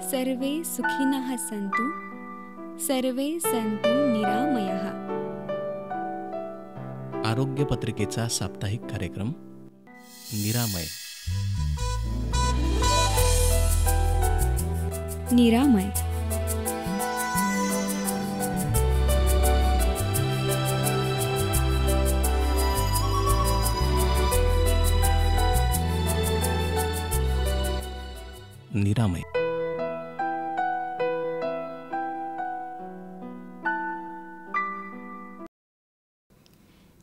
सर्वे सुखिनः सन्तु सर्वे सन्तु निरामयाः. आरोग्य पत्रिकेचा साप्ताहिक कार्यक्रम निरामय. निरामय निरामय.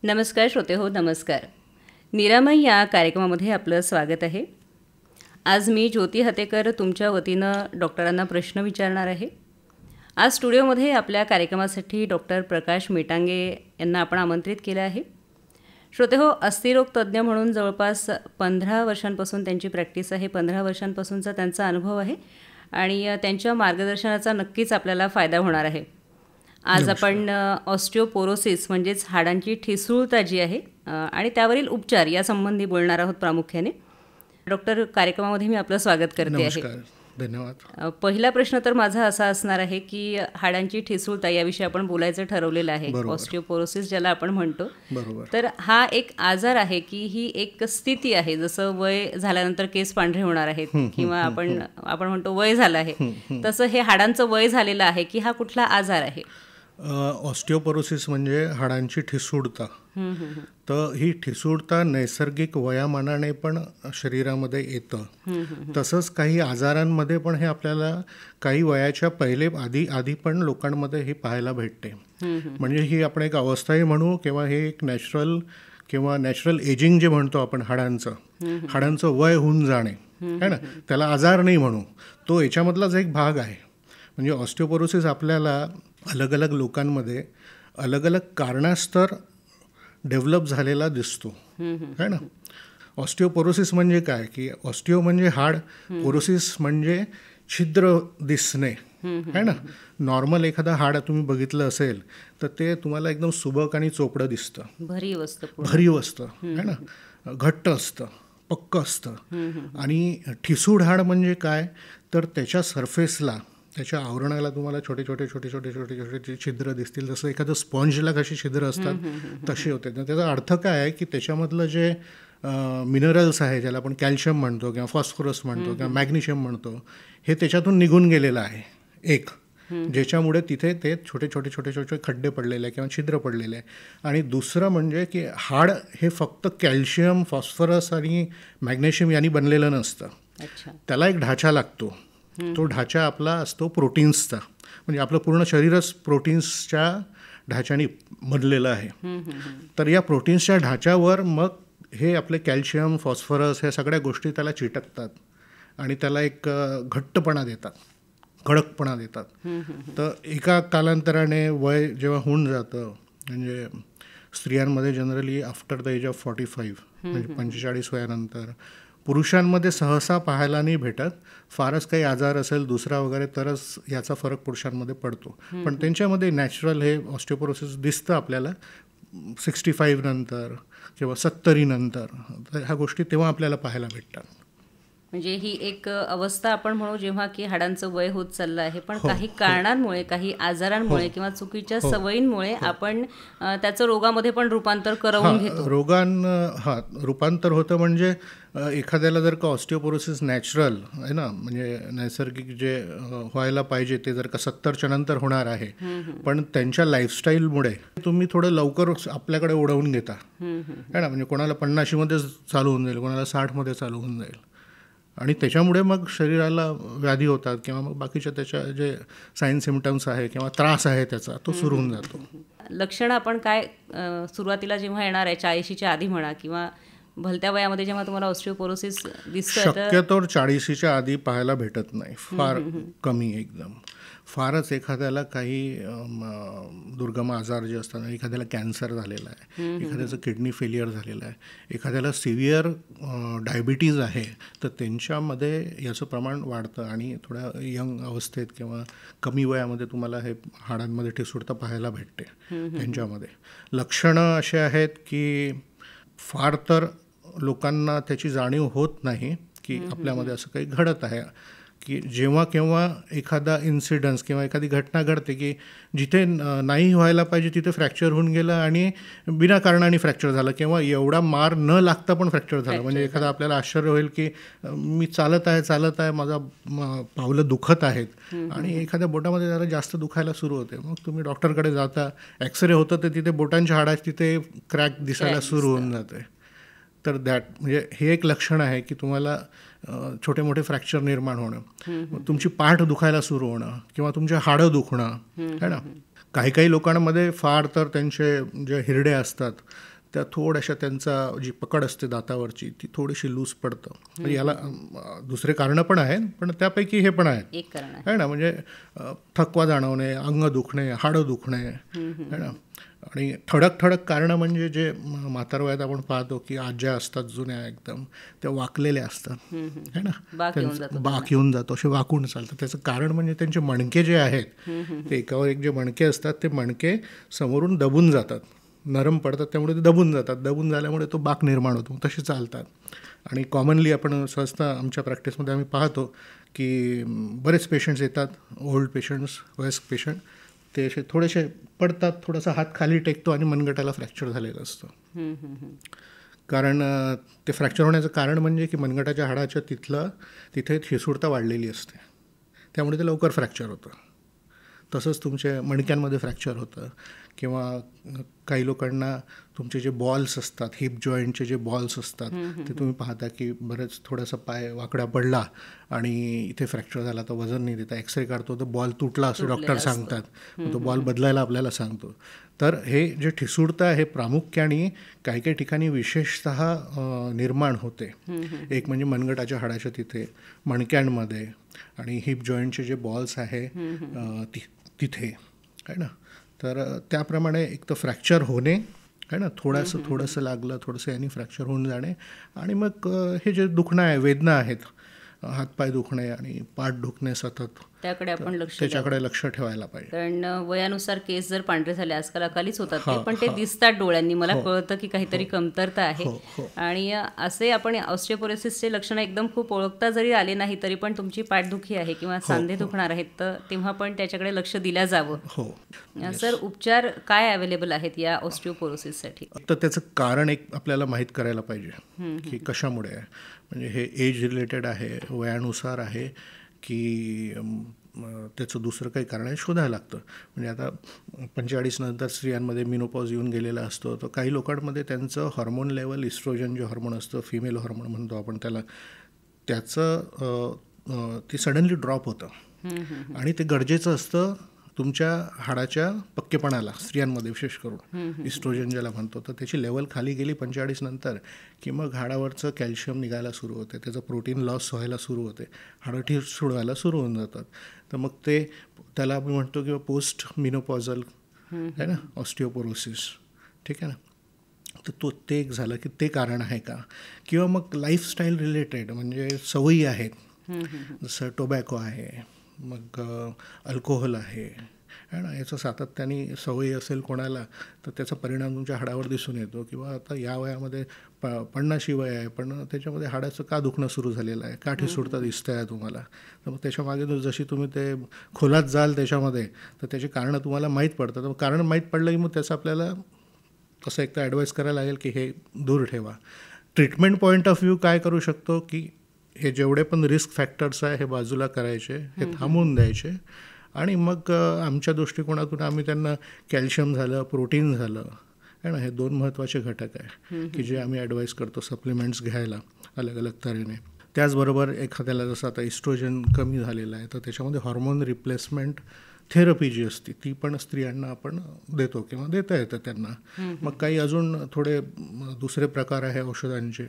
नमस्कार श्रोते हो, नमस्कार. निरामय या कार्यक्रमामध्ये आपलं स्वागत आहे. आज मी ज्योती हतेकर तुमच्या वतीनं डॉक्टरांना प्रश्न विचारणार आहे. आज स्टुडिओमध्ये आपल्या कार्यक्रमासाठी डॉक्टर प्रकाश मेटांगे यांना आपण आमंत्रित केलं आहे. श्रोते हो, अस्थिरोग तज्ज्ञ म्हणून जवळपास 15 वर्षांपासून त्यांची प्रॅक्टिस आहे. 15 वर्षांपासूनचा त्यांचा अनुभव आहे आणि त्यांच्या मार्गदर्शनाचा नक्कीच आपल्याला फायदा होणार आहे. आज आपण ऑस्टिओपोरोसिस म्हणजेच हाडांची ठिसूळता जी आहे आणि त्यावरील उपचार यासंबंधी बोलणार आहोत प्रामुख्याने. डॉक्टर, कार्यक्रमामध्ये मी आपलं स्वागत करते आहे. धन्यवाद. पहिला प्रश्न तर माझा असा असणार आहे की हाडांची ठिसूळता याविषयी आपण बोलायचं ठरवलेलं आहे. ऑस्टिओपोरोसिस ज्याला आपण म्हणतो. तर हा एक आजार आहे की ही एक स्थिती आहे. जसं वय झाल्यानंतर केस पांढरे होणार आहेत किंवा आपण म्हणतो वय झालं आहे, तसं हे हाडांचं वय झालेलं आहे की हा कुठला आजार आहे? ऑस्टिओपोरोसिस म्हणजे हाडांची ठिसूळता. तर ही ठिसूळता नैसर्गिक वयामानाने पण शरीरामध्ये येतं. तसंच काही आजारांमध्ये पण हे आपल्याला काही वयाच्या पहिले आधी पण लोकांमध्ये ही पाहायला भेटते. म्हणजे ही आपण एक अवस्थाही म्हणू किंवा हे एक नॅचरल एजिंग जे म्हणतो आपण हाडांचं वय होऊन जाणे है ना, त्याला आजार नाही म्हणू, तो याच्यामधलाच एक भाग आहे. म्हणजे ऑस्टिओपोरोसिस आपल्याला अलग अलग लोकांमध्ये अलग अलग कारणास्तर डेव्हलप झालेला दिसतो है ना. ऑस्टिओपोरोसिस म्हणजे काय की ऑस्टिओ म्हणजे हाड, पोरोसिस म्हणजे छिद्र दिसणे है ना. नॉर्मल एखादा हाड तुम्ही बघितलं असेल तर ते तुम्हाला एकदम सुबक आणि चोपडं दिसतं, भरीव असतं है ना, घट्ट असतं, पक्क असतं. आणि ठिसूळ हाड म्हणजे काय तर त्याच्या सरफेसला, त्याच्या आवरणाला तुम्हाला छोटे छोटे छिद्र दिसतील. जसं एखादं स्पॉन्जला कशी छिद्र असतात तसे होते. त्याचा अर्थ काय आहे की त्याच्यामधलं जे मिनरल्स आहे, ज्याला आपण कॅल्शियम म्हणतो किंवा फॉस्फरस म्हणतो किंवा मॅग्नेशियम म्हणतो, हे त्याच्यातून निघून गेलेलं आहे एक, ज्याच्यामुळे तिथे ते छोटे खड्डे पडलेले किंवा छिद्र पडलेले आहे. आणि दुसरं म्हणजे की हाड हे फक्त कॅल्शियम, फॉस्फरस आणि मॅग्नेशियम यांनी बनलेलं नसतं. त्याला एक ढाचा लागतो. तो ढाचा आपला असतो प्रोटीन्सचा. म्हणजे आपलं पूर्ण शरीरच प्रोटीन्सच्या ढाच्याने बनलेलं आहे. तर या प्रोटीन्सच्या ढाच्यावर मग हे आपले कॅल्शियम, फॉस्फरस ह्या सगळ्या गोष्टी त्याला चिटकतात आणि त्याला एक घट्टपणा देतात, कडकपणा देतात. तर एका कालांतराने वय जेव्हा होऊन जातं, म्हणजे स्त्रियांमध्ये generally after the age of 45 म्हणजे 45 वयानंतर, पुरुषांमध्ये सहसा पाहायला नाही भेटत. फारच काही आजार असेल दुसरा वगैरे तरच याचा फरक पुरुषांमध्ये पडतो. पण त्यांच्यामध्ये नॅचरल हे ऑस्टिओपोरोसिस दिसतं आपल्याला 65 नंतर किंवा 70 नंतर. तर ह्या गोष्टी तेव्हा आपल्याला पाहायला भेटतात. म्हणजे ही एक अवस्था आपण म्हणू जेव्हा की हाडांचं वय होत चाललं आहे, पण काही कारणांमुळे, काही आजारांमुळे किंवा चुकीच्या सवयींमुळे आपण त्याचं रोगामध्ये पण रूपांतर करवून घेतो. रूपांतर होतं. म्हणजे एखाद्याला जर का ऑस्टिओपोरोसिस नॅचरल आहे ना, म्हणजे नैसर्गिक जे व्हायला पाहिजे ते जर का 70च्या नंतर होणार आहे, पण त्यांच्या लाईफस्टाईलमुळे तुम्ही थोडं लवकर आपल्याकडे ओढवून घेता है ना. म्हणजे कोणाला 50मध्ये चालू होऊन जाईल, कोणाला 60मध्ये चालू होऊन जाईल आणि त्याच्यामुळे मग शरीराला व्याधी होतात किंवा मग बाकीच्या त्याच्या जे साईन सिम्पटम्स आहे किंवा त्रास आहे त्याचा तो सुरू होऊन जातो. लक्षणं आपण काय सुरुवातीला जेव्हा येणार आहे 40च्या आधी म्हणा किंवा भलत्या वयामध्ये जेव्हा तुम्हाला ऑस्टिओपोरोसिस दिसतं, शक्यतो 40च्या आधी पाहायला भेटत नाही, फार कमी एकदम. फारच एखाद्याला काही दुर्गम आजार जे असतात, एखाद्याला कॅन्सर झालेला आहे, एखाद्याचं किडनी फेलियर झालेलं आहे, एखाद्याला सिव्हिअर डायबिटीज आहे, तर त्यांच्यामध्ये याचं प्रमाण वाढतं आणि थोड्या यंग अवस्थेत किंवा कमी वयामध्ये तुम्हाला हे हाडांमध्ये ठिसूळता पाहायला भेटते. त्यांच्यामध्ये लक्षणं असे आहेत की फार तर लोकांना त्याची जाणीव होत नाही की आपल्यामध्ये असं काही घडत आहे की जेव्हा केव्हा एखादा इन्सिडन्स किंवा एखादी घटना घडते की जिथे नाही व्हायला पाहिजे तिथे फ्रॅक्चर होऊन गेलं आणि बिनाकारणाने फ्रॅक्चर झालं किंवा एवढा मार न लागता पण फ्रॅक्चर झालं. म्हणजे एखादा आपल्याला आश्चर्य होईल की मी चालत आहे माझा पावलं दुखत आहेत आणि एखाद्या बोटामध्ये जरा जास्त दुखायला सुरू होते. मग तुम्ही डॉक्टरकडे जाता, एक्सरे होतं तर तिथे बोटांच्या हाडात तिथे क्रॅक दिसायला सुरू होऊन जाते. तर म्हणजे हे एक लक्षण आहे की तुम्हाला छोटे मोठे फ्रॅक्चर निर्माण होणं, तुमची पाठ दुखायला सुरू होणं किंवा तुमचे हाडं दुखणं है ना. काही लोकांमध्ये फार तर त्यांचे जे हिरडे असतात त्या थोड्याशा त्यांचा जी पकड असते दातावरची ती थोडीशी लूज पडतं. याला दुसरे कारणं पण आहेत पण त्यापैकी हे पण आहेत है ना. म्हणजे थकवा जाणवणे, अंग दुखणे, हाडं दुखणे है ना. आणि ठळक कारणं म्हणजे जे म्हातारवयात आपण पाहतो की आज्या असतात जुन्या एकदम, त्या वाकलेल्या असतात है ना, बाक येऊन जातो, असे वाकून चालतात. त्याचं कारण म्हणजे त्यांचे मणके जे आहेत ते एकावर एक जे मणके असतात ते मणके समोरून दबून जातात, नरम पडतात, त्यामुळे ते दबून जातात. दबून झाल्यामुळे तो बाक निर्माण होतो, तसे चालतात. आणि कॉमनली आपण सहजता आमच्या प्रॅक्टिसमध्ये आम्ही पाहतो की बरेच पेशंट्स येतात, ओल्ड पेशंट्स, वयस्क पेशंट, ते असे थोडेसे पडतात, थोडासा हात खाली टेकतो आणि मनगटाला फ्रॅक्चर झालेलं असतं. कारण ते फ्रॅक्चर होण्याचं कारण म्हणजे की मनगटाच्या हाडाच्या तिथे ठिसूळता वाढलेली असते, त्यामुळे ते लवकर फ्रॅक्चर होतं. तसंच तुमच्या मणक्यांमध्ये फ्रॅक्चर होतं किंवा काही लोकांना तुमचे जे बॉल्स असतात, हिप जॉईंटचे जे बॉल्स असतात ते तुम्ही पाहता की बरेच थोडासा पाय वाकडा पडला आणि इथे फ्रॅक्चर झाला, तर वजन नाही देता, एक्सरे काढतो तर बॉल तुटला असं डॉक्टर सांगतात, तो बॉल बदलायला आपल्याला सांगतो. तर हे जे ठिसूळता हे प्रामुख्याने काही ठिकाणी विशेषतः निर्माण होते. एक म्हणजे मनगटाच्या हाडाच्या तिथे, मणक्यांमध्ये आणि हिप जॉईंटचे जे बॉल्स आहे तिथे आहे ना. तर त्याप्रमाणे एक तर फ्रॅक्चर होणे आहे ना, थोडंसं लागलं, थोडंसं यांनी फ्रॅक्चर होऊन जाणे आणि मग हे जे दुखणं आहे, वेदना आहेत, हातपाय दुखणे आणि पाठ दुखणे सतत, त्याच्याकडे लक्ष ठेवायला पाहिजे. कारण वयानुसार केस जर पांढरे झाले, आजकाल अकालीच होतात ते, पण ते दिसतात डोळ्यांनी, मला कळतं की काहीतरी कमतरता आहे. आणि असे आपण ऑस्टिओपोरोसिसचे लक्षणं एकदम खूप ओळखता जरी आले नाही तरी पण तुमची पाठदुखी आहे किंवा सांधे दुखणार आहेत तर तेव्हा पण त्याच्याकडे लक्ष दिलं जावं. सर, उपचार काय अवेलेबल आहेत या ऑस्टिओपोरोसिससाठी? तर त्याचं कारण एक आपल्याला माहीत करायला पाहिजे की कशामुळे आहे. म्हणजे हे एज रिलेटेड आहे, वयानुसार आहे की त्याचं दुसरं काही कारण आहे, शोधायला लागतं. म्हणजे आता 45 नंतर स्त्रियांमध्ये मिनोपॉज येऊन गेलेला असतो, तर काही लोकांमध्ये त्यांचं हॉर्मोन लेवल, इस्ट्रोजन जे हॉर्मोन असतं, फिमेल हॉर्मोन म्हणतो आपण त्याला, त्याचं ते सडनली ड्रॉप होतं आणि ते गरजेचं असतं तुमच्या हाडाच्या पक्केपणाला, स्त्रियांमध्ये विशेष करून इस्ट्रोजन ज्याला म्हणतो. तर त्याची लेवल खाली गेली 45 नंतर की मग हाडावरचं कॅल्शियम निघायला सुरू होते, त्याचं प्रोटीन लॉस व्हायला सुरू होते, हाडं ठिसूळ व्हायला सुरू होऊन जातात. तर मग त्याला आपण म्हणतो किंवा पोस्ट मिनोपॉझल आहे ना ऑस्टिओपोरोसिस, ठीक आहे ना. तर ते एक झालं की ते कारण आहे का. किंवा मग लाईफस्टाईल रिलेटेड, म्हणजे सवयी आहेत, जसं टोबॅको आहे, मग अल्कोहोल आहे ना, याचं सातत्याने सवयी असेल कोणाला तर त्याचा परिणाम तुमच्या हाडावर दिसून येतो. किंवा आता या वयामध्ये 50 वय आहे पण त्याच्यामध्ये हाडाचं का दुखणं सुरू झालेलं आहे, का ठिसूळता दिसतं आहे तुम्हाला, तर मग त्याच्यामागे जशी तुम्ही ते खोलात जाल त्याच्यामध्ये तर त्याची कारणं तुम्हाला माहीत पडतात. तर कारण माहीत पडलं की मग त्याचं आपल्याला तसं एक तर ॲडवाईस करायला लागेल की हे दूर ठेवा. ट्रीटमेंट पॉईंट ऑफ व्ह्यू काय करू शकतो की हे जेवढे पण रिस्क फॅक्टर्स आहे हे बाजूला करायचे, हे थांबवून द्यायचे आणि मग आमच्या दृष्टिकोनातून आम्ही त्यांना कॅल्शियम झालं, प्रोटीन झालं आहे ना, हे 2 महत्त्वाचे घटक आहे की जे आम्ही ॲडवाईस करतो सप्लिमेंट्स घ्यायला अलग अलग तऱ्हेने. त्याचबरोबर एखाद्याला जसं आता इस्ट्रोजन कमी झालेलं आहे तर त्याच्यामध्ये हॉर्मोन रिप्लेसमेंट थेरपी जी असते ती पण स्त्रियांना आपण देतो किंवा देता येतं त्यांना. मग काही अजून थोडे दुसरे प्रकार आहे औषधांचे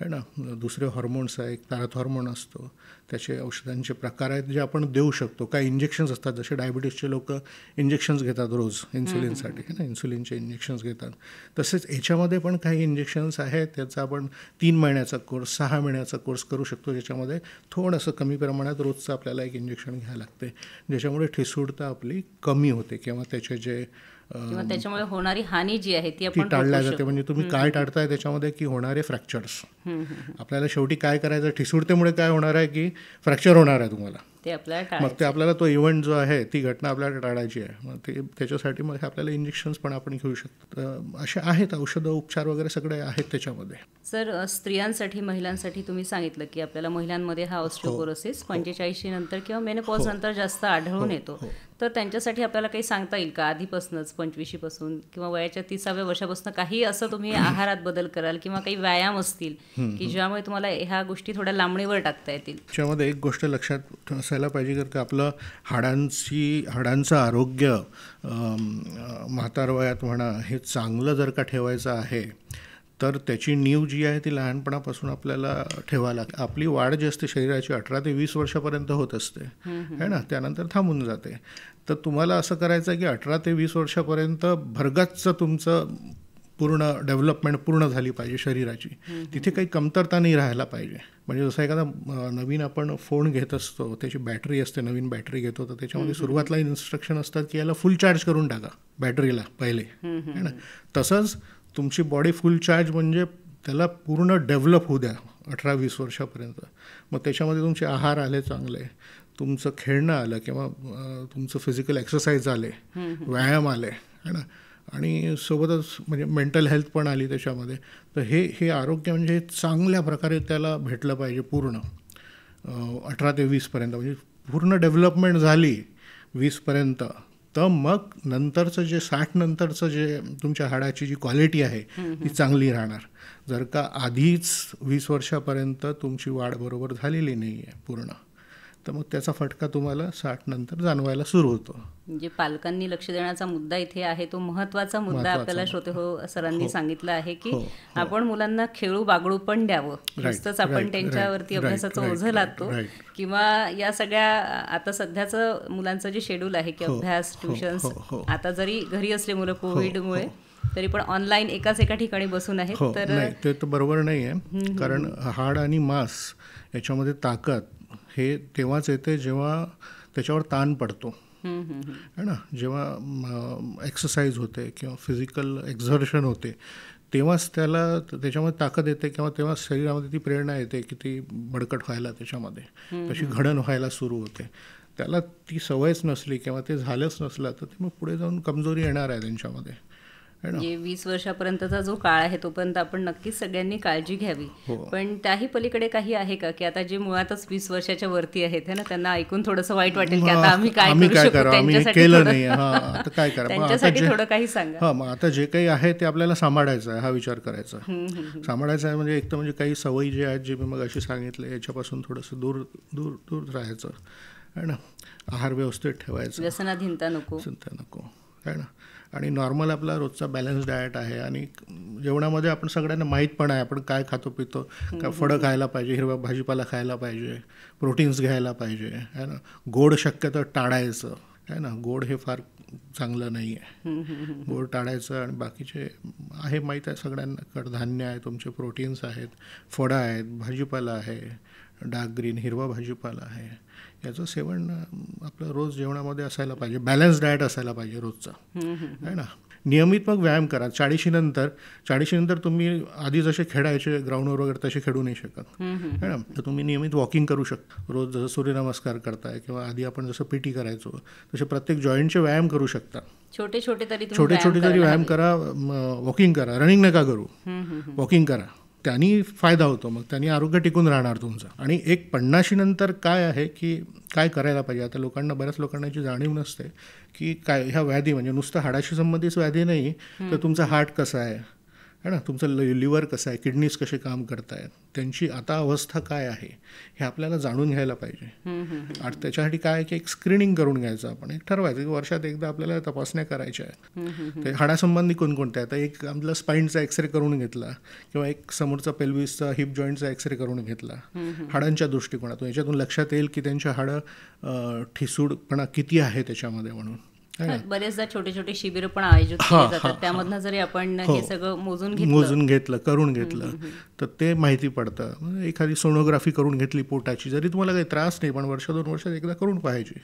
आहे ना, दुसरे हॉर्मोन्स आहे, एक पॅराथॉर्मोन असतो, त्याचे औषधांचे प्रकार आहेत जे आपण देऊ शकतो. काही इंजेक्शन्स असतात, जसे डायबिटीसचे लोक इंजेक्शन्स घेतात रोज इन्सुलिनसाठी आहे ना, इन्सुलिनचे इंजेक्शन्स घेतात. तसेच याच्यामध्ये पण काही इंजेक्शन्स आहेत, त्याचा आपण 3 महिन्याचा कोर्स, 6 महिन्याचा कोर्स करू शकतो, ज्याच्यामध्ये थोडंसं कमी प्रमाणात रोजचं आपल्याला एक इंजेक्शन घ्यायला लागते, ज्याच्यामुळे ठिसूळता आपली कमी होते किंवा त्याचे जे किंवा त्याच्यामुळे होणारी हानी जी आहे ती टाळल्या जाते. म्हणजे तुम्ही काय टाळताय त्याच्यामध्ये की होणारे फ्रॅक्चर्स. आपल्याला शेवटी काय करायचं, ठिसूळतेमुळे काय होणार आहे की फ्रॅक्चर होणार आहे तुम्हाला. ते आपल्याला मग ते आपल्याला तो इव्हेंट जो आहे, ती घटना आपल्याला टाळायची आहे. मग ते त्याच्यासाठी मग हे आपल्याला इंजेक्शन्स पण आपण घेऊ शकतो. असे आहेत औषधं, उपचार वगैरे सगळे आहेत त्याच्यामध्ये. सर, स्त्रियांसाठी, महिलांसाठी तुम्ही सांगितलं की आपल्याला महिलांमध्ये हा ऑस्टिओपोरोसिस 45 नंतर किंवा मेनोपॉज नंतर जास्त आढळून येतो. तर त्यांच्यासाठी आपल्याला काही सांगता येईल का आधीपासूनच, 25 पासून किंवा वयाच्या 30व्या वर्षापासून काही असं तुम्ही आहारात बदल कराल किंवा काही व्यायाम असतील की ज्यामुळे तुम्हाला ह्या गोष्टी थोड्या लांबणीवर टाकता येतील? त्याच्यामध्ये एक गोष्ट लक्षात असायला पाहिजे की आपलं हाडांचं आरोग्य म्हातार वयात म्हणा हे चांगलं जर का ठेवायचं आहे तर त्याची नीव जी आहे ती लहानपणापासून आपल्याला ठेवायला लागते. आपली वाढ जी असते शरीराची 18 ते 20 वर्षापर्यंत होत असते है ना, त्यानंतर थांबून जाते. तर तुम्हाला असं करायचं आहे की 18 ते 20 वर्षापर्यंत भरगच्च तुमचं पूर्ण डेव्हलपमेंट पूर्ण झाली पाहिजे शरीराची. तिथे काही कमतरता नाही राहायला पाहिजे. म्हणजे जसं एखादा नवीन आपण फोन घेत असतो, त्याची बॅटरी असते, नवीन बॅटरी घेतो, तर त्याच्यामध्ये सुरुवातीला इन्स्ट्रक्शन असतात की याला फुल चार्ज करून टाका बॅटरीला पहिले, है ना. तसंच तुमची बॉडी फुल चार्ज म्हणजे त्याला पूर्ण डेव्हलप होऊ द्या 18-20 वर्षापर्यंत. मग त्याच्यामध्ये तुमचे आहार आले चांगले, तुमचं खेळणं आलं किंवा तुमचं फिजिकल एक्सरसाइज आले, व्यायाम आले, है ना, आणि सोबतच म्हणजे मेंटल हेल्थ पण आली त्याच्यामध्ये. तर हे आरोग्य म्हणजे चांगल्या प्रकारे त्याला भेटलं पाहिजे पूर्ण 18 ते 20पर्यंत. म्हणजे पूर्ण डेव्हलपमेंट झाली 20पर्यंत, तर मग नंतरचं जे 60 नंतरचं जे तुमच्या हाडाची जी क्वालिटी आहे ती चांगली राहणार. जर का आधीच 20 वर्षापर्यंत तुमची वाढ बरोबर झालेली नाही आहे पूर्ण, तर मग त्याचा फटका तुम्हाला 60 नंतर जाणवायला सुरू होतो. म्हणजे पालकांनी लक्ष देण्याचा मुद्दा इथे आहे, तो महत्त्वाचा मुद्दा आपल्याला श्रोते सरांनी सांगितलं आहे की आपण मुलांना खेळू बागडू पण द्यावं. नुसतंच आपण त्यांच्यावरती अभ्यासाचं ओझं लादतो किंवा या सगळ्या आता सध्याचं मुलांचं जे शेड्यूल आहे की अभ्यास, ट्युशन्स, आता जरी घरी असले मुलं कोविडमुळे तरी पण ऑनलाईन एका ठिकाणी बसून आहेत. तर ते तर बरोबर नाही आहे. कारण हाड आणि मांस याच्यामध्ये ताकद हे तेव्हाच येते जेव्हा त्याच्यावर ताण पडतो, है ना. जेव्हा एक्सरसाइज होते किंवा फिजिकल एक्झर्शन होते तेव्हाच त्याच्यामध्ये ताकद येते किंवा तेव्हा शरीरामध्ये ती प्रेरणा येते की ती बडकट व्हायला, त्याच्यामध्ये तशी घडण व्हायला सुरू होते. त्याला ती सवयच नसली किंवा ते झालंच नसलं तर ते मग पुढे जाऊन कमजोरी येणार आहे त्यांच्यामध्ये. म्हणजे 20 वर्षापर्यंतचा जो काळ आहे तोपर्यंत आपण नक्कीच सगळ्यांनी काळजी घ्यावी. पण त्याही पलीकडे काही आहे का की आता जे मुळातच 20 वर्षाच्या वरती आहेत ना, त्यांना ऐकून थोडंसं वाईट वाटेल की आता आम्ही काय करू शकतो त्यांच्यासाठी थोडं काही सांगा. मग आता जे काही आहे ते आपल्याला सांभाळायचं आहे, हा विचार करायचा. सांभाळायचं आहे म्हणजे एक तर म्हणजे काही सवयी जे आहेत जे मी मग अशी सांगितले याच्यापासून थोडंसं दूर दूर दूर राहायचं, है ना. आहार व्यवस्थित ठेवायचं, व्यसनाधीनता नको, है ना. आणि नॉर्मल आपला रोजचा बॅलन्स डाएट आहे. आणि जेवणामध्ये आपण सगळ्यांना माहीत पण आहे आपण काय खातो पितो. काय फळं खायला पाहिजे, हिरवा भाजीपाला खायला पाहिजे, प्रोटीन्स घ्यायला पाहिजे, है ना. गोड शक्यतो टाळायचं, है ना. गोड हे फार चांगलं नाही आहे, गोड टाळायचं. आणि बाकीचे आहे माहीत आहे सगळ्यांना, कडधान्य आहे, तुमचे प्रोटीन्स आहेत, फळं आहेत, भाजीपाला आहे, डार्क ग्रीन हिरवा भाजीपाला आहे, याचं सेवन आपलं रोज जेवणामध्ये असायला पाहिजे. बॅलन्स डाएट असायला पाहिजे रोजचा, है ना. नियमित मग व्यायाम करा. 40 नंतर तुम्ही आधी जसे खेळायचे ग्राउंडवर वगैरे तसे खेळू नाही शकत, है ना. तर तुम्ही नियमित वॉकिंग करू शकता रोज. जसं सूर्यनमस्कार करताय किंवा आधी आपण जसं PT करायचो तसे प्रत्येक जॉईंटचे व्यायाम करू शकता. छोटे छोटे तरी व्यायाम करा. वॉकिंग करा, रनिंग नका करू, वॉकिंग करा. त्यांनी फायदा होतो, मग त्यांनी आरोग्य टिकून राहणार तुमचं. आणि एक 50 नंतर काय आहे की काय करायला पाहिजे. आता बऱ्याच लोकांना याची जाणीव नसते की काय ह्या व्याधी म्हणजे नुसतं हाडाशी संबंधित व्याधी नाही, तर तुमचा हार्ट कसा आहे, है ना, तुमचं लिव्हर कसं आहे, किडनीज कसे काम करत आहेत, त्यांची आता अवस्था काय आहे हे आपल्याला जाणून घ्यायला पाहिजे. आणि त्याच्यासाठी काय आहे की एक स्क्रीनिंग करून घ्यायचं. आपण एक ठरवायचं की वर्षात एकदा आपल्याला तपासण्या करायच्या आहेत. ते हाडासंबंधी कोणकोणत्या आहेत. एक आपला स्पाईनचा एक्सरे करून घेतला किंवा एक समोरचा पेल्विसचा हिप जॉईंटचा एक्सरे करून घेतला हाडांच्या दृष्टिकोनातून. याच्यातून लक्षात येईल की त्यांच्या हाडं ठिसूळपणा किती आहे त्याच्यामध्ये म्हणून. बरेचदा छोटे छोटे शिबिर पण आयोजित केले जातात, त्यामधनं जरी आपण हे सगळं मोजून घेतलं करून घेतलं तर ते माहिती पडतं. एखादी सोनोग्राफी करून घेतली पोटाची, जरी तुम्हाला काही त्रास नाही पण वर्ष 2 वर्षात एकदा करून पाहिजे.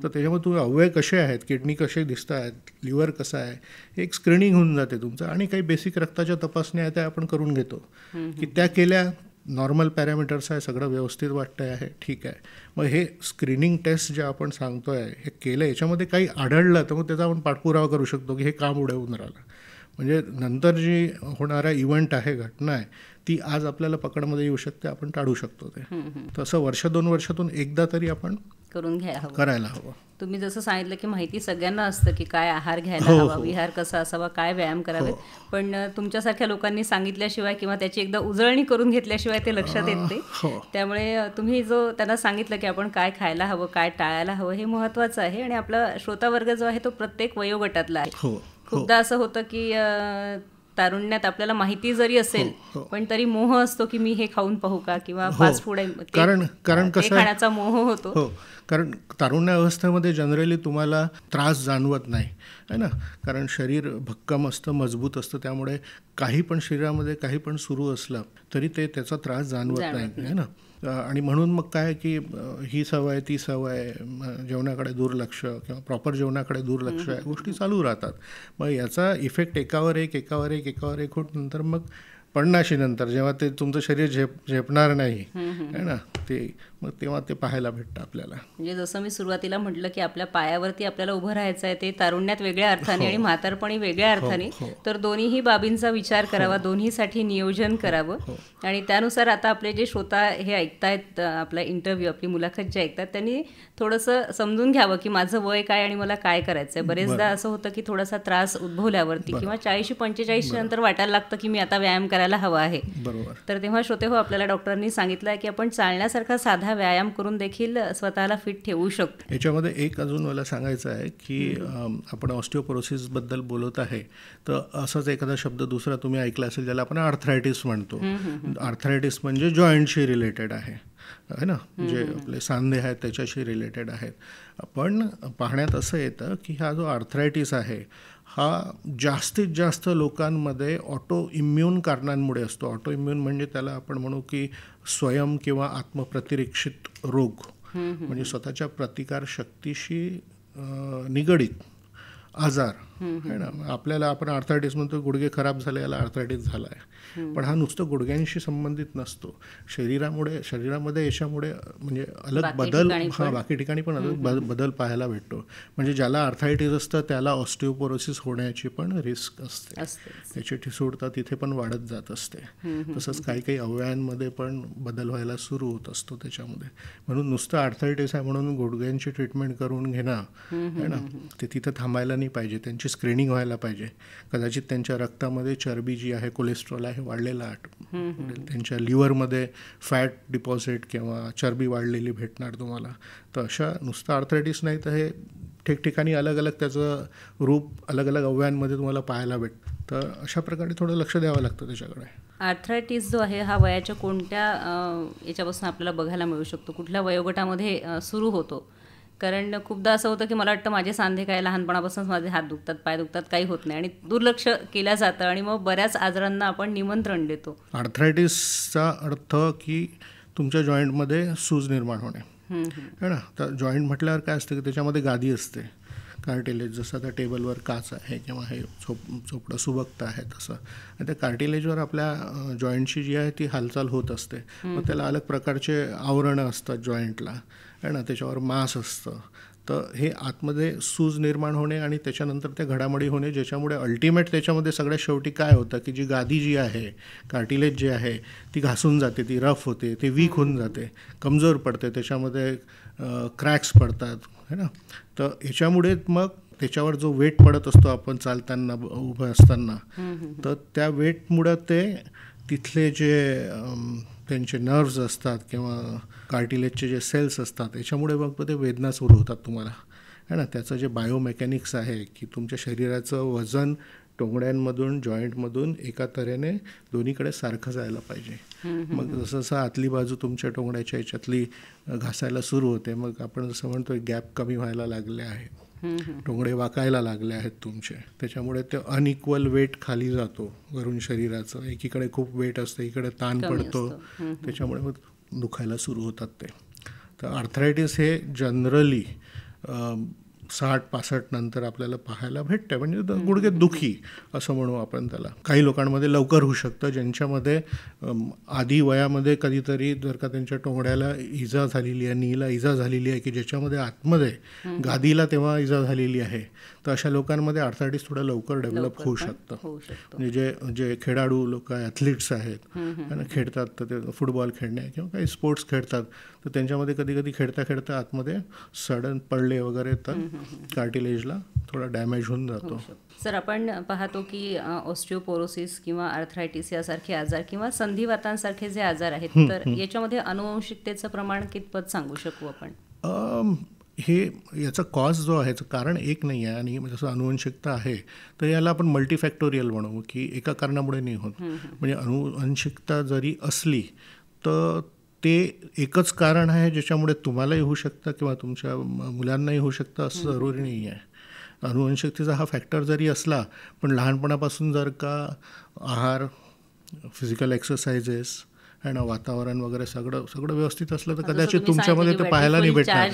तर त्याच्यामध्ये तुम्ही अवयव कसे आहेत, किडनी कसे दिसत आहेत, लिव्हर कसं आहे, एक स्क्रीनिंग होऊन जाते तुमचं. आणि काही बेसिक रक्ताच्या तपासण्या त्या आपण करून घेतो की त्या केल्या नॉर्मल पॅरामीटर्स आहे, सगळं व्यवस्थित वाटतं आहे, ठीक आहे. मग हे स्क्रीनिंग टेस्ट जे आपण सांगतो आहे हे केलं, याच्यामध्ये काही आढळलं तर मग त्याचा आपण पाठपुरावा करू शकतो की हे काम उडवून राहिलं. म्हणजे नंतर जी होणारा इव्हेंट आहे, घटना आहे, ती आज आपल्याला पकडमध्ये येऊ शकते, आपण टाळू शकतो ते. तसं 1-2 वर्षातून एकदा तरी आपण करून घ्यायला हवं, करायला हवं. तुम्ही जसं सांगितलं की माहिती सगळ्यांना असतं की काय आहार घ्यायला हवा, विहार कसा असावा, काय व्यायाम करावे, पण तुमच्यासारख्या लोकांनी सांगितल्याशिवाय किंवा त्याची एकदा उजळणी करून घेतल्याशिवाय ते लक्षात येत नाही. त्यामुळे तुम्ही जो त्यांना सांगितलं की आपण काय खायला हवं, काय टाळायला हवं, हे महत्त्वाचं आहे. आणि आपला श्रोतावर्ग जो आहे तो प्रत्येक वयोगटातला आहे. खूपदा असं होतं की तारुण्यात आपल्याला माहिती जरी असेल पण तरी मोह असतो की मी हे खाऊन पाहू का, किंवा फास्ट फूड कारण कसं खाण्याचा मोह होतो. कारण तारुण्यावस्थेमध्ये जनरली तुम्हाला त्रास जाणवत नाही आहे ना, कारण शरीर भक्कम असतं, मजबूत असतं, त्यामुळे काही पण शरीरामध्ये काही पण सुरू असलं तरी त्याचा त्रास जाणवत नाही आहे ना. आणि म्हणून मग काय की ही सवय ती सवय, जेवणाकडे दुर्लक्ष किंवा प्रॉपर जेवणाकडे दुर्लक्ष या गोष्टी चालू राहतात. मग याचा इफेक्ट एकावर एक होत नंतर मग 50 नंतर जेव्हा ते तुमचं शरीर झेपणार नाही आहे ना, ते मग तेव्हा ते पाहायला भेटतं आपल्याला. म्हणजे जसं मी सुरुवातीला म्हटलं की आपल्या पायावरती आपल्याला उभं राहायचं आहे, ते तारुण्यात वेगळ्या अर्थाने आणि म्हातारपणी वेगळ्या अर्थाने, तर दोन्ही बाबींचा विचार करावा, दोन्हीसाठी नियोजन करावं. आणि त्यानुसार आता आपले जे श्रोता हे ऐकतायत, आपला इंटरव्ह्यू, आपली मुलाखत जे ऐकतात, त्यांनी थोडंसं समजून घ्यावं की माझं वय काय आणि मला काय करायचं आहे. बरेचदा असं होतं की थोडासा त्रास उद्भवल्यावरती किंवा 40-45 नंतर वाटायला लागतं की मी आता व्यायाम करायला हवा आहे. बरोबर. तर तेव्हा श्रोते हो, आपल्याला डॉक्टरांनी सांगितलं आहे की आपण चालण्यासारखा साधा व्यायाम करून देखील स्वतःला फिट ठेवू शकतो. याच्यामध्ये एक अजून मला सांगायचं आहे की आपण ऑस्टिओपोरोसिसबद्दल बोलत आहे, तर असंच एखादा शब्द दुसरा तुम्ही ऐकला असेल ज्याला आपण आर्थरायटिस म्हणतो. आर्थरायटिस म्हणजे जॉईंटशी रिलेटेड आहे ना, जे आपले सांधे आहेत त्याच्याशी रिलेटेड आहेत. पण पाहण्यात असं येतं की हा जो आर्थरायटिस आहे हा जास्तीत जास्त लोकांमध्ये ऑटो इम्युन कारणांमुळे असतो. ऑटो इम्युन म्हणजे त्याला आपण म्हणू की स्वयं किंवा आत्मप्रतिरक्षित रोग, म्हणजे स्वतःच्या प्रतिकारशक्तीशी निगडीत आजार आहे ना. आपल्याला आपण आर्थरायटिस म्हणतो, गुडघे खराब झाले याला आर्थरायटिस झाला आहे, पण हा नुसतं गुडघ्यांशी संबंधित नसतो. शरीरामध्ये याच्यामुळे म्हणजे अलग बदल, बाकी ठिकाणी पण अलग बदल पाहायला भेटतो. म्हणजे ज्याला आर्थरायटिस असतं त्याला ऑस्टिओपोरोसिस होण्याची पण रिस्क असते, त्याची ठिसूळता तिथे पण वाढत जात असते. तसंच काही अवयवांमध्ये पण बदल व्हायला सुरू होत असतो त्याच्यामध्ये. म्हणून नुसतं आर्थरायटिस आहे म्हणून गुडघ्यांची ट्रीटमेंट करून घेणं आहे ना, ते तिथं थांबायला नाही पाहिजे. त्यांची स्क्रीनिंग व्हायला पाहिजे. कदाचित त्यांच्या रक्तामध्ये चरबी जी आहे, कोलेस्ट्रॉल आहे वाढलेला, त्यांच्या लिव्हरमध्ये फॅट डिपॉझिट किंवा चरबी वाढलेली भेटणार तुम्हाला. तर अशा नुसतं आर्थरायटिस नाही तर हे ठिकठिकाणी अलग अलग त्याचं रूप अलग अलग अवयवांमध्ये तुम्हाला पाहायला भेटतं. तर अशा प्रकारे थोडं लक्ष द्यावं लागतं त्याच्याकडे. आर्थरायटिस जो आहे हा वयाच्या कोणत्या याच्यापासून आपल्याला बघायला मिळू शकतो, कुठल्या वयोगटामध्ये सुरू होतो? कारण खूपदा असं होतं की मला वाटतं माझे सांधे काय, लहानपणापासूनच माझे हात दुखतात, पाय दुखतात, काही होत नाही, आणि दुर्लक्ष केलं जातं आणि मग बऱ्याच आजारांना आपण निमंत्रण देतो. आर्थरायटिसचा अर्थ की तुमच्या जॉईंटमध्ये सूज निर्माण होणे है ना. तर जॉईंट म्हटल्यावर काय असतं की त्याच्यामध्ये गादी असते, कार्टिलेज, जसं आता टेबलवर काच आहे किंवा हे चोपडं सुबकतं आहे तसं. आणि त्या कार्टिलेजवर आपल्या जॉईंटची जी आहे ती हालचाल होत असते. मग त्याला अलग प्रकारचे आवरणं असतात जॉईंटला आहे ना, त्याच्यावर मांस असतं. तर हे आतमध्ये सूज निर्माण होणे आणि त्याच्यानंतर त्या घडामोडी होणे, ज्याच्यामुळे अल्टिमेट त्याच्यामध्ये सगळ्यात शेवटी काय होतं की जी गादी जी आहे, कार्टिलेज जी आहे ती घासून जाते, ती रफ होते, ती वीक होऊन जाते, कमजोर पडते, त्याच्यामध्ये क्रॅक्स पडतात है ना. तर ह्याच्यामुळे मग त्याच्यावर जो वेट पडत असतो आपण चालताना उभं असताना, तर त्या वेटमुळं ते तिथले जे त्यांचे नर्व्स असतात किंवा कार्टिलेजचे जे सेल्स असतात याच्यामुळे मग ते वेदना सुरू होतात तुम्हाला है ना. त्याचं जे बायोमेकॅनिक्स आहे की तुमच्या शरीराचं वजन टोंगड्यांमधून जॉईंटमधून एका तऱ्हेने दोन्हीकडे सारखं जायला पाहिजे. मग जसं जसं आतली बाजू तुमच्या टोंगड्याच्या याच्यातली घासायला सुरू होते, मग आपण जसं म्हणतो गॅप कमी व्हायला लागले आहे, टोंगडे वाकायला लागले आहेत तुमचे, त्याच्यामुळे ते अनइक्वल वेट खाली जातो वरून शरीराचं. एकीकडे खूप वेट असतं, इकडे ताण पडतो, त्याच्यामुळे मग दुखायला सुरू होतात ते. तर आर्थरायटिस हे जनरली 60-65 नंतर आपल्याला पाहायला भेटते, म्हणजे गुडघे दुखी असं म्हणू आपण त्याला. काही लोकांमध्ये लवकर होऊ शकतं, ज्यांच्यामध्ये आधी वयामध्ये कधीतरी जर का त्यांच्या टोंगड्याला इजा झालेली आहे, नीला इजा झालेली आहे, की ज्याच्यामध्ये आतमध्ये गादीला तेव्हा इजा झालेली आहे, तर अशा लोकांमध्ये आर्थरायटिस थोडं लवकर डेव्हलप होऊ शकतं. म्हणजे जे खेळाडू लोक ॲथलीट्स आहेत आणि खेळतात, तर ते फुटबॉल खेळणे किंवा काही स्पोर्ट्स खेळतात, तर त्यांच्यामध्ये कधी कधी खेळता खेळता आतमध्ये सडन पडले वगैरे तर कार्टिलेजला थोडा डॅमेज होऊन जातो. सर, आपण पाहतो की ऑस्टिओपोरोसिस किंवा आर्थरायटिस यासारखे आजार किंवा संधिवातांसारखे जे आजार आहेत, तर याच्यामध्ये अनुवंशिकतेचं प्रमाण कितपत सांगू शकू आपण? हे याचा कॉज जो आहे, कारण एक नाही आहे, आणि जसं अनुवंशिकता आहे तर याला आपण मल्टीफॅक्टोरियल म्हणू, की एका कारणामुळे नाही होत. म्हणजे अनुवंशिकता जरी असली तर ते एकच कारण आहे ज्याच्यामुळे तुम्हालाही होऊ शकतं किंवा तुमच्या मुलांनाही होऊ शकतं असं जरुरी नाही आहे. अनुवंशिकतेचा हा फॅक्टर जरी असला, पण लहानपणापासून जर का आहार, फिजिकल एक्सरसाइजेस आणि वातावरण वगैरे सगळं व्यवस्थित असलं तर कदाचित तुमच्यामध्ये ते पाहायला नाही भेटणार.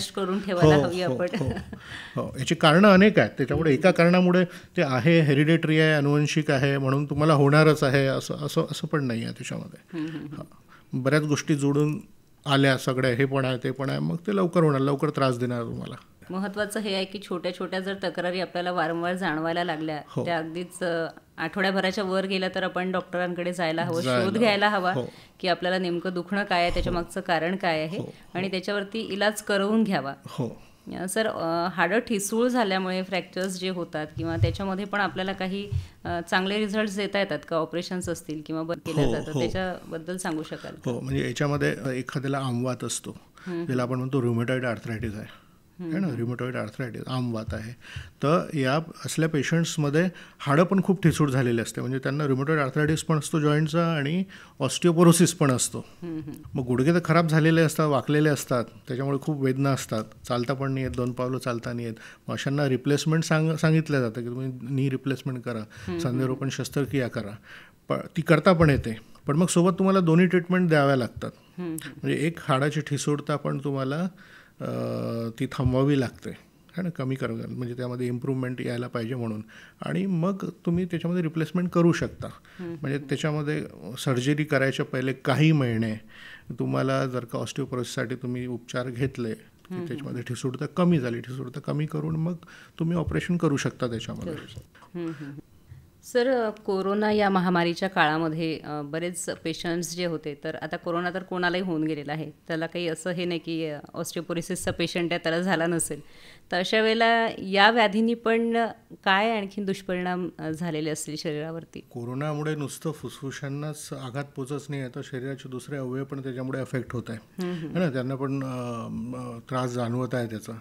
हो, याची कारणं अनेक आहेत. त्याच्यामुळे एका कारणामुळे ते आहे, हेरिडेटरी आहे, अनुवंशिक आहे म्हणून तुम्हाला होणारच आहे असं पण नाही आहे. त्याच्यामध्ये बऱ्याच गोष्टी जोडून आल्या सगळ्या, हे पण आहे ते पण आहे, मग ते लवकर होणार, लवकर त्रास देणार तुम्हाला. महत्त्वाचं हे आहे की छोट्या छोट्या जर तक्रारी आपल्याला वारंवार जाणवायला लागल्या, त्या अगदीच आठवड्याभराच्या वर गेल्या, तर आपण डॉक्टरांकडे जायला हवं, शोध घ्यायला हवा की आपल्याला नेमकं दुखणं काय आहे, त्याच्या मागचं कारण काय आहे, आणि त्याच्यावरती इलाज करवून घ्यावा. सर, हाडं ठिसूळ झाल्यामुळे फ्रॅक्चर्स जे होतात किंवा त्याच्यामध्ये पण आपल्याला काही चांगले रिझल्ट्स देता येतात का? ऑपरेशन्स असतील किंवा केल्या जातात, त्याच्याबद्दल सांगू शकाल? हो, म्हणजे याच्यामध्ये एखाद्याला आमवात असतो, ज्याला आपण म्हणतो रुमेटॉइड आर्थरायटिस आहे ना, रुमेटॉइड आर्थरायटिस आमवात आहे, तर या असल्या पेशंट्समध्ये हाडं पण खूप ठिसूळ झालेले असते. म्हणजे त्यांना रुमेटॉइड आर्थरायटिस पण असतो जॉईंटचा आणि ऑस्टिओपोरोसिस पण असतो. मग गुडघे तर खराब झालेले असतात, वाकलेले असतात, त्याच्यामुळे खूप वेदना असतात, चालता पण नाही येत, 2 पावलं चालता नाही येत. मग अशांना रिप्लेसमेंट सांगितलं जातं की तुम्ही नी रिप्लेसमेंट करा, सांधेरोपण शस्त्रक्रिया करा, ती करता पण येते, पण मग सोबत तुम्हाला दोन्ही ट्रीटमेंट द्याव्या लागतात. म्हणजे एक हाडाची ठिसूळता पण तुम्हाला ती थांबवावी लागते है ना, कमी करावं, म्हणजे त्यामध्ये इम्प्रूव्हमेंट यायला पाहिजे म्हणून, आणि मग तुम्ही त्याच्यामध्ये रिप्लेसमेंट करू शकता. म्हणजे त्याच्यामध्ये सर्जरी करायच्या पहिले काही महिने तुम्हाला जर का ऑस्टिओपोरोसिससाठी तुम्ही उपचार घेतले की त्याच्यामध्ये ठिसूळता कमी झाली, ठिसूळता कमी करून मग तुम्ही ऑपरेशन करू शकता त्याच्यामध्ये. सर, कोरोना या महामारीच्या काळामध्ये बरेच पेशंट्स जे होते, तर आता कोरोना तर कोणालाही होऊन गेलेला आहे, त्याला काही असं हे नाही की ऑस्टिओपोरोसिसचा पेशंट आहे त्याला झाला नसेल, तर अशा वेळेला या व्याधींनी पण काय आणखीन दुष्परिणाम झालेले असतील शरीरावरती? कोरोनामुळे नुसतं फुफ्फुसांनाच आघात पोचत नाही आहे, तर शरीराचे दुसरे अवयव पण त्याच्यामुळे अफेक्ट होत आहे ना, त्यांना पण त्रास जाणवत आहे त्याचा.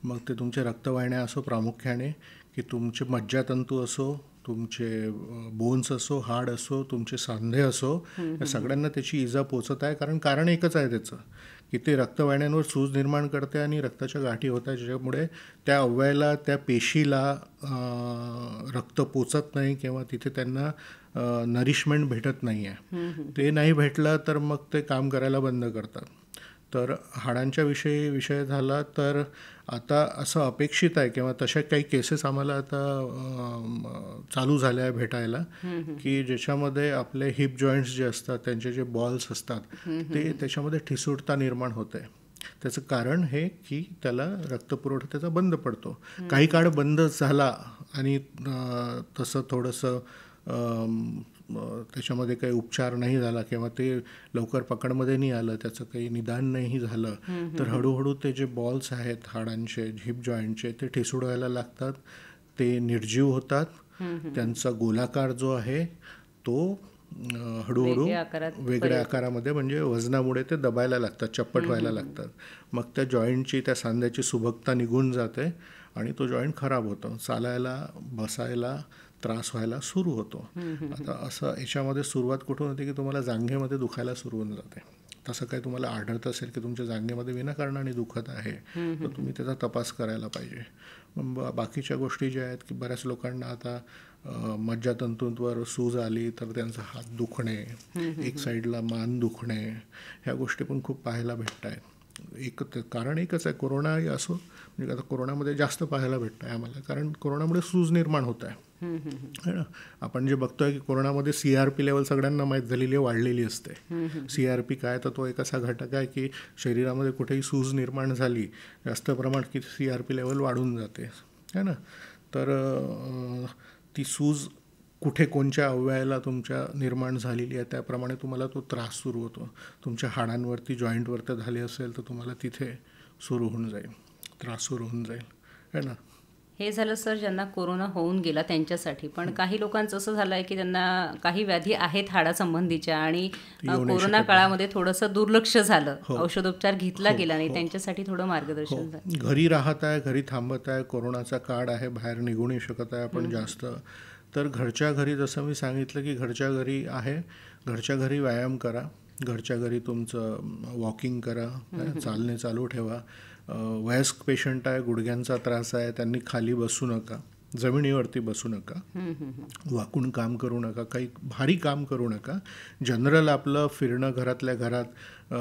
मग ते तुमचे रक्तवाहिन्या असो प्रामुख्याने, की तुमचे मज्जातंतू असो, तुमचे बोन्स असो, हाड असो, तुमचे सांधे असो, या सगळ्यांना त्याची इजा पोचत आहे. कारण एकच आहे त्याचं, की ते रक्तवाहिन्यांवर सूज निर्माण करते आणि रक्ताच्या गाठी होत आहे, ज्याच्यामुळे त्या अवयवाला, त्या पेशीला रक्त पोचत नाही किंवा तिथे त्यांना नरिशमेंट भेटत नाही आहे. ते नाही भेटलं तर मग ते काम करायला बंद करतात. तर हाडांच्या विषय झाला तर आता असं अपेक्षित आहे किंवा तशा काही केसेस आम्हाला आता चालू झाल्या आहे भेटायला, की ज्याच्यामध्ये आपले हिप जॉईंट्स जे असतात त्यांचे जे बॉल्स असतात ते त्याच्यामध्ये ठिसूळता निर्माण होते. त्याचं कारण हे की त्याला रक्तपुरवठा त्याचा बंद पडतो. काही काळ बंद झाला आणि तसं थोडंसं त्याच्यामध्ये काही उपचार नाही झाला किंवा ते लवकर पकडमध्ये नाही आलं, त्याचं काही निदान नाही झालं, तर हळूहळू ते जे बॉल्स आहेत हाडांचे, हिप जॉईंटचे, ते ठिसूळ व्हायला लागतात, ते निर्जीव होतात, त्यांचा गोलाकार जो आहे तो हळूहळू वेगळ्या आकारामध्ये, म्हणजे वजनामुळे ते दबायला लागतात, चप्पट व्हायला लागतात. मग त्या जॉईंटची, त्या सांध्याची सुबकता निघून जाते आणि तो जॉईंट खराब होतो, चालायला बसायला त्रास व्हायला सुरू होतो. आता असं याच्यामध्ये सुरुवात कुठून होते की तुम्हाला जांघेमध्ये दुखायला सुरू होऊन जाते. तसं काही तुम्हाला आढळत असेल की तुमच्या जांघेमध्ये विनाकारणाने दुखत आहे, तर तुम्ही त्याचा तपास करायला पाहिजे. बाकीच्या गोष्टी ज्या आहेत की बऱ्याच लोकांना आता मज्जातंतूंवर सूज आली तर त्यांचा हात दुखणे, एक साईडला मान दुखणे, ह्या गोष्टी पण खूप पाहायला भेटत आहेत. कारण एकच आहे, कोरोना असो, म्हणजे आता कोरोनामध्ये जास्त पाहायला भेटतं आहे आम्हाला, कारण कोरोनामुळे सूज निर्माण होत आहे ना. आपण जे बघतोय की कोरोनामध्ये CRP लेवल सगळ्यांना माहीत झालेली आहे, वाढलेली असते. CRP काय, तर तो एक असा घटक आहे की शरीरामध्ये कुठेही सूज निर्माण झाली जास्त प्रमाणात की CRP लेवल वाढून जाते है ना. तर ती सूज कुठे कोणत्या अवयवाला तुमच्या निर्माण झालेली आहे त्याप्रमाणे तुम्हाला तो त्रास सुरू होतो. तुमच्या हाडांवरती जॉईंटवरती झाले असेल तर तुम्हाला तिथे सुरू होऊन जाईल, त्रास सुरू होऊन जाईल है ना. हे झालं सर ज्यांना कोरोना होऊन गेला त्यांच्यासाठी. पण काही लोकांचं असं झालं आहे की त्यांना काही व्याधी आहेत हाडासंबंधीच्या आणि कोरोना काळामध्ये थोडंसं दुर्लक्ष झालं, औषधोपचार घेतला गेला नाही, त्यांच्यासाठी थोडं मार्गदर्शन झालं. घरी राहत आहे, घरी थांबत आहे, कोरोनाचा काळ आहे, बाहेर निघू नाही शकत आहे आपण जास्त, तर घरच्या घरी जसं मी सांगितलं की घरच्या घरी आहे, घरच्या घरी व्यायाम करा, घरच्या घरी तुमचं वॉकिंग करा, चालणे चालू ठेवा. वयस्क पेशंट आहे, गुडघ्यांचा त्रास आहे, त्यांनी खाली बसू नका, जमिनीवरती बसू नका, वाकून काम करू नका, काही भारी काम करू नका. जनरल आपलं फिरणं, घरातल्या घरात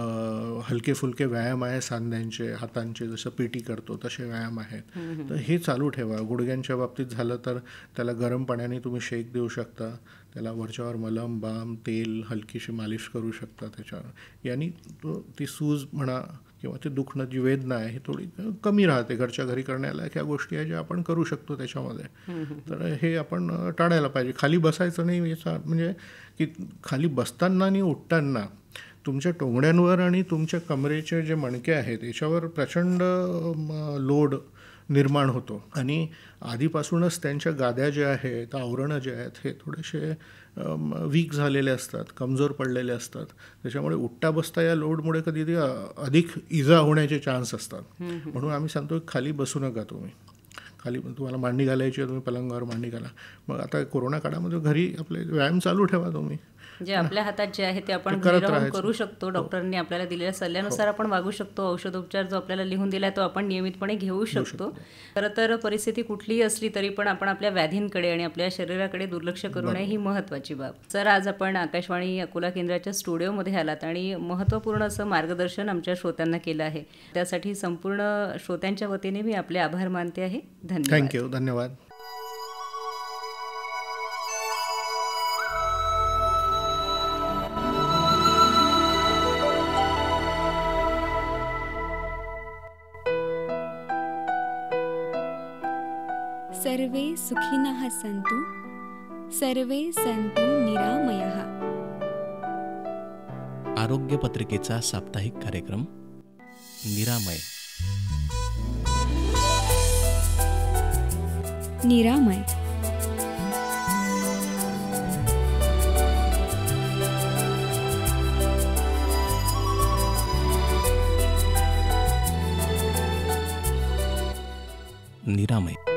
हलके फुलके व्यायाम आहे, सांध्यांचे हातांचे, जसं PT करतो तसे व्यायाम आहेत, तर हे चालू ठेवा. गुडघ्यांच्या बाबतीत झालं तर त्याला गरम पाण्याने तुम्ही शेक देऊ शकता, त्याला वरच्यावर मलम बाम तेल हलकीशी मालिश करू शकता त्याच्यावर. यानी ती सूज म्हणा किंवा ते दुखणं, जी वेदना आहे ही थोडी कमी राहते. घरच्या घरी करण्याला ह्या गोष्टी आहे ज्या आपण करू शकतो त्याच्यामध्ये. तर हे आपण टाळायला पाहिजे. खाली बसायचं नाही, याचा म्हणजे की खाली बसताना आणि उठताना तुमच्या टोंगड्यांवर आणि तुमच्या कमरेचे जे मणके आहेत याच्यावर प्रचंड लोड निर्माण होतो आणि आधीपासूनच त्यांच्या गाद्या ज्या आहेत, आवरणं जे आहेत हे थोडेसे वीक झालेले असतात, कमजोर पडलेले असतात. त्याच्यामुळे उठता बसता या लोडमुळे कधी अधिक इजा होण्याचे चान्स असतात. म्हणून आम्ही सांगतो खाली बसू नका तुम्ही. खाली तुम्हाला मांडी घालायची आहे, तुम्ही पलंगावर मांडी घाला. मग आता कोरोना काळामध्ये घरी आपले व्यायाम चालू ठेवा तुम्ही. जे आपल्या हातात जे आहे ते आपण घरी राहून करू शकतो. डॉक्टरांनी आपल्याला दिलेल्या सल्ल्यानुसार आपण वागू शकतो. औषधोपचार जो आपल्याला लिहून दिला आहे तो आपण नियमितपणे घेऊ शकतो. खरं तर परिस्थिती कुठलीही असली तरी पण आपण आपल्या व्याधींकडे आणि आपल्या शरीराकडे दुर्लक्ष करू नये, ही महत्त्वाची बाब. सर, आज आपण आकाशवाणी अकोला केंद्राच्या स्टुडिओमध्ये आलात आणि महत्त्वपूर्ण असं मार्गदर्शन आमच्या श्रोत्यांना केलं आहे. त्यासाठी संपूर्ण श्रोत्यांच्या वतीने मी आपले आभार मानते आहे. धन्यवाद. थँक्यू. धन्यवाद. सर्वे सुखिनः सन्तु, सर्वे सन्तु निरामयः. आरोग्य पत्रिकेचा साप्ताहिक कार्यक्रम निरामय. निरामय. निरामय.